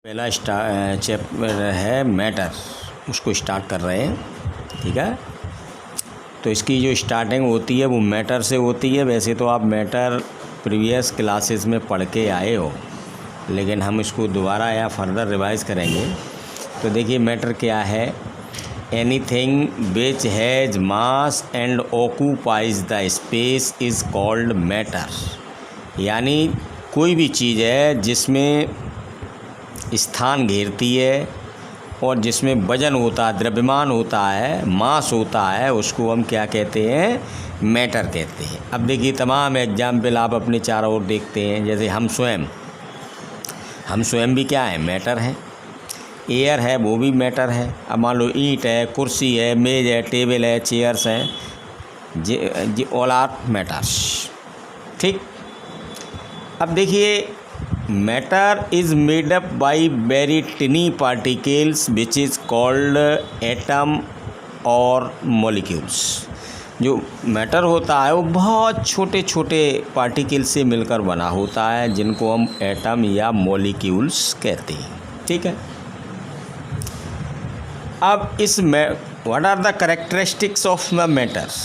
पहला चैप्टर है मैटर, उसको स्टार्ट कर रहे हैं। ठीक है, तो इसकी जो स्टार्टिंग होती है वो मैटर से होती है। वैसे तो आप मैटर प्रीवियस क्लासेस में पढ़ के आए हो, लेकिन हम इसको दोबारा या फर्दर रिवाइज करेंगे। तो देखिए मैटर क्या है। Anything which has mass and occupies the space is called matter. यानी कोई भी चीज़ है जिसमें स्थान घेरती है और जिसमें वजन होता है, द्रव्यमान होता है, मास होता है, उसको हम क्या कहते हैं? मैटर कहते हैं। अब देखिए तमाम एग्जाम्पल आप अपने चारों ओर देखते हैं। जैसे हम स्वयं भी क्या है? मैटर हैं। एयर है वो भी मैटर है। अब मान लो ईंट है, कुर्सी है, मेज़ है, टेबल है, चेयर्स हैं, जी ऑल आर मैटर्स। ठीक। अब देखिए matter is made up by very टिनी particles which is called atom और मॉलिक्यूल्स। जो मैटर होता है वो बहुत छोटे छोटे पार्टिकल से मिलकर बना होता है, जिनको हम एटम या मॉलिक्यूल्स कहते हैं। ठीक है। अब इस what are the characteristics of the matters?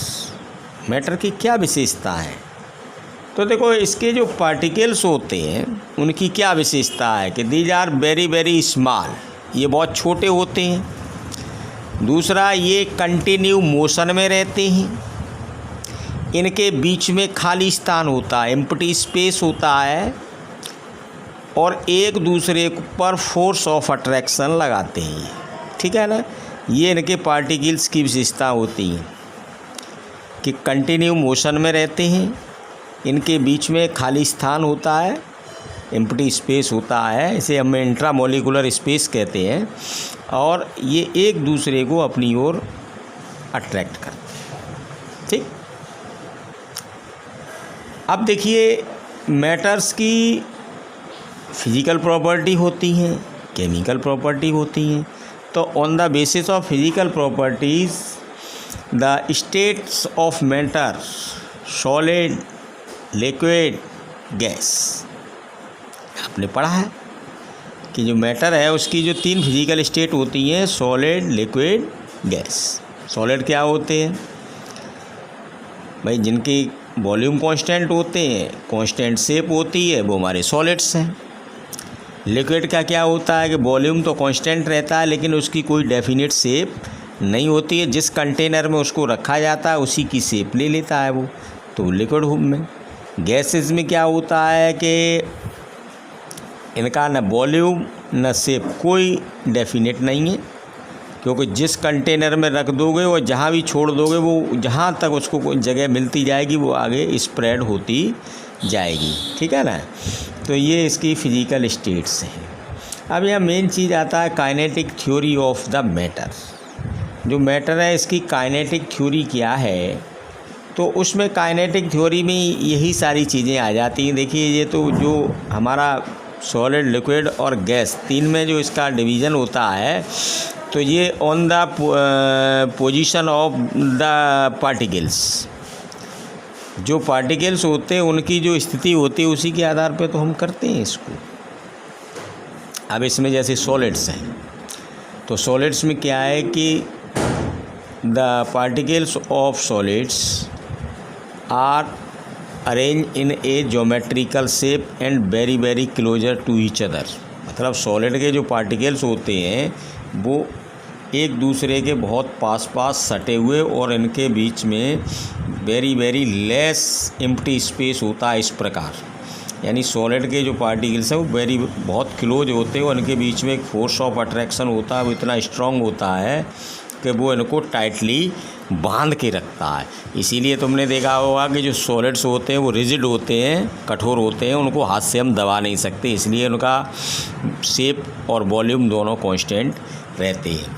Matter की क्या विशेषता है? तो देखो इसके जो पार्टिकल्स होते हैं उनकी क्या विशेषता है कि these are very very small, ये बहुत छोटे होते हैं। दूसरा, ये कंटिन्यू मोशन में रहते हैं। इनके बीच में खाली स्थान होता है, एम्प्टी स्पेस होता है, और एक दूसरे पर फोर्स ऑफ अट्रैक्शन लगाते हैं। ठीक है ना। ये इनके पार्टिकल्स की विशेषता होती है कि कंटिन्यू मोशन में रहते हैं, इनके बीच में खाली स्थान होता है, एम्प्टी स्पेस होता है, इसे हम इंट्रामोलिकुलर स्पेस कहते हैं, और ये एक दूसरे को अपनी ओर अट्रैक्ट करते हैं। ठीक। अब देखिए मैटर्स की फिजिकल प्रॉपर्टी होती हैं, केमिकल प्रॉपर्टी होती हैं। तो on the basis of physical properties the states of matter solid, liquid, gas. आपने पढ़ा है कि जो मैटर है उसकी जो 3 फिजिकल स्टेट होती हैं, सॉलिड, लिक्विड, गैस। सॉलिड क्या होते हैं भाई? जिनकी वॉल्यूम कांस्टेंट होते हैं, कांस्टेंट शेप होती है, वो हमारे सॉलिड्स हैं। लिक्विड का क्या होता है कि वॉल्यूम तो कांस्टेंट रहता है, लेकिन उसकी कोई डेफिनेट शेप नहीं होती है। जिस कंटेनर में उसको रखा जाता है उसी की शेप ले लेता है वो, तो लिक्विड में। गैसेस में क्या होता है कि इनका न वॉल्यूम न शेप, कोई डेफिनेट नहीं है, क्योंकि जिस कंटेनर में रख दोगे और जहाँ भी छोड़ दोगे वो जहाँ तक उसको कोई जगह मिलती जाएगी वो आगे स्प्रेड होती जाएगी। ठीक है ना। तो ये इसकी फिजिकल स्टेट्स हैं। अब यह मेन चीज़ आता है kinetic theory of the matter. जो मैटर है इसकी काइनेटिक थ्योरी क्या है? तो उसमें काइनेटिक थ्योरी में यही सारी चीज़ें आ जाती हैं। देखिए ये तो जो हमारा सॉलिड, लिक्विड और गैस, 3 में जो इसका डिवीज़न होता है, तो ये on the position of the particles, जो पार्टिकल्स होते हैं उनकी जो स्थिति होती है उसी के आधार पे तो हम करते हैं इसको। अब इसमें जैसे सॉलिड्स हैं, तो सॉलिड्स में क्या है कि the particles of solids are arrange in a geometrical shape and very very closer to each other. मतलब सॉलिड के जो पार्टिकल्स होते हैं वो एक दूसरे के बहुत पास पास सटे हुए, और इनके बीच में very very less empty space होता है। इस प्रकार यानी सॉलिड के जो पार्टिकल्स हैं वो बहुत क्लोज होते हैं, और इनके बीच में एक फोर्स ऑफ अट्रैक्शन होता है, वो इतना स्ट्रॉन्ग होता है कि वो इनको टाइटली बांध के रखता है। इसीलिए तुमने देखा होगा कि जो सॉलिड्स होते हैं वो रिजिड होते हैं, कठोर होते हैं, उनको हाथ से हम दबा नहीं सकते, इसलिए उनका शेप और वॉल्यूम दोनों कांस्टेंट रहते हैं।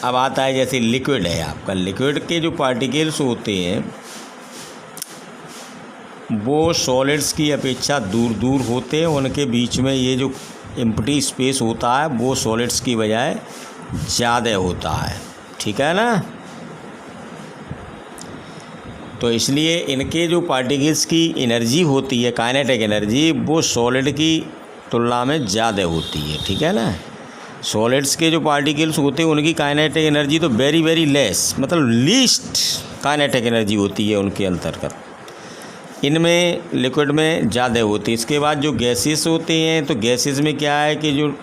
अब आता है जैसे लिक्विड है आपका। लिक्विड के जो पार्टिकल्स होते हैं वो सॉलिड्स की अपेक्षा दूर दूर होते हैं, उनके बीच में ये जो एम्प्टी स्पेस होता है वो सॉलिड्स की बजाय ज़्यादा होता है। ठीक है ना। तो इसलिए इनके जो पार्टिकल्स की एनर्जी होती है, काइनेटिक एनर्जी, वो सॉलिड की तुलना में ज़्यादा होती है, ठीक है ना। सॉलिड्स के जो पार्टिकल्स होते हैं उनकी काइनेटिक एनर्जी तो वेरी वेरी लेस, मतलब लीस्ट काइनेटिक एनर्जी होती है उनके अंतर्गत। इनमें लिक्विड में ज़्यादा होती है। इसके बाद जो गैसेस होते हैं, तो गैसेस में क्या है कि जो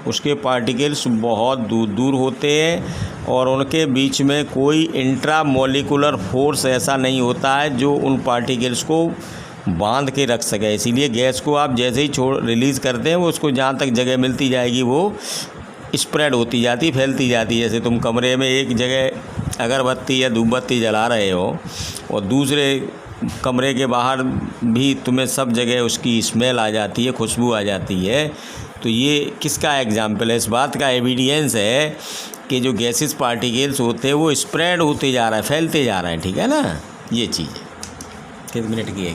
उसके पार्टिकल्स बहुत दूर दूर होते हैं और उनके बीच में कोई इंट्रामोलिकुलर फोर्स ऐसा नहीं होता है जो उन पार्टिकल्स को बांध के रख सके। इसीलिए गैस को आप जैसे ही रिलीज़ करते हैं वो उसको जहाँ तक जगह मिलती जाएगी वो स्प्रेड होती जाती, फैलती जाती है। जैसे तुम कमरे में एक जगह अगरबत्ती या धूपबत्ती जला रहे हो और दूसरे कमरे के बाहर भी तुम्हें सब जगह उसकी स्मेल आ जाती है, खुशबू आ जाती है। तो ये किसका एग्जाम्पल है? इस बात का एविडेंस है कि जो गैसेस पार्टिकल्स होते हैं वो स्प्रेड होते जा रहा है, फैलते जा रहे हैं, ठीक है ना। ये चीज़ कितने मिनट की है?